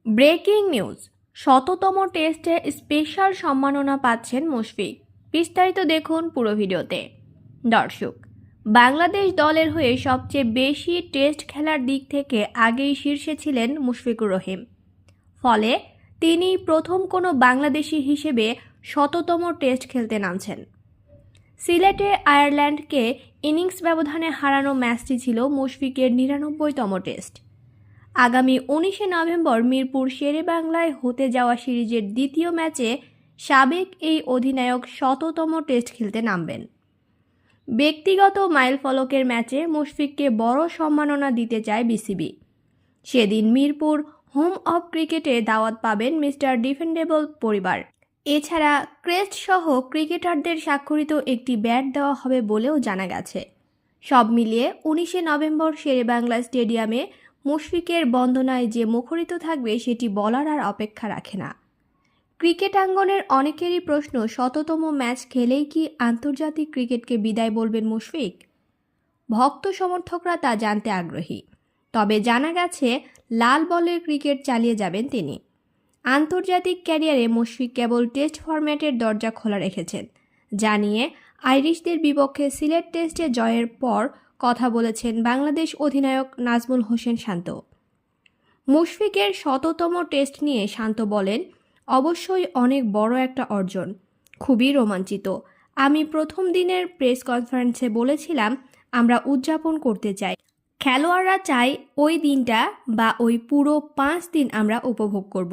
Breaking news, শততম টেস্টে special সম্মাননা পাচ্ছেন মুশফিক। বিস্তারিত দেখুন পুরো ভিডিওতে। দর্শক, বাংলাদেশ দলের হয়ে সবচেয়ে বেশি টেস্ট খেলার দিক থেকে আগেই শীর্ষে ছিলেন মুশফিকুর রহিম। ফলে তিনি প্রথম কোনো বাংলাদেশি হিসেবে শততম টেস্ট খেলতে নামছেন। সিলেটে আয়ারল্যান্ডকে ইনিংস ব্যবধানে হারানো ম্যাচটি ছিল মুশফিকের ৯৯তম টেস্ট। আগামী ১৯শে নভেম্বর মিরপুর শেরেবাংলায় হতে যাওয়া সিরিজের দ্বিতীয় ম্যাচে সাবেক এই অধিনায়ক শততম টেস্ট খেলতে নামবেন। ব্যক্তিগত মাইলফলকের ম্যাচে মুশফিককে বড় সম্মাননা দিতে চায় বিসিবি। সেদিন মিরপুর হোম অব ক্রিকেটে দাওয়াত পাবেন মিস্টার ডিফেন্ডেবল পরিবার। এছাড়া ক্রেস্ট সহ ক্রিকেটারদের স্বাক্ষরিত একটি ব্যাট দেওয়া হবে বলেও জানা গেছে। সব মিলিয়ে ১৯শে নভেম্বর শেরেবাংলা স্টেডিয়ামে মুশফিকের বন্দনায় যে মুখরিত থাকবে সেটি বলার আর অপেক্ষা রাখে না। ক্রিকেট আঙ্গনের অনেকেরই প্রশ্ন, শততম ম্যাচ খেলেই কি আন্তর্জাতিক ক্রিকেটকে বিদায় বলবেন মুশফিক? ভক্ত সমর্থকরা তা জানতে আগ্রহী। তবে জানা গেছে লাল বলের ক্রিকেট চালিয়ে যাবেন তিনি। আন্তর্জাতিক ক্যারিয়ারে মুশফিক কেবল টেস্ট ফরম্যাটের দরজা খোলা রেখেছেন, যা নিয়ে আইরিশদের বিপক্ষে সিলেট টেস্টে জয়ের পর কথা বলেছেন বাংলাদেশ অধিনায়ক নাজমুল হোসেন শান্ত। মুশফিকের শততম টেস্ট নিয়ে শান্ত বলেন, অবশ্যই অনেক বড় একটা অর্জন, খুবই রোমাঞ্চিত। আমি প্রথম দিনের প্রেস কনফারেন্সে বলেছিলাম আমরা উদযাপন করতে চাই। খেলোয়াড়রা চাই ওই দিনটা বা ওই পুরো 5 দিন আমরা উপভোগ করব।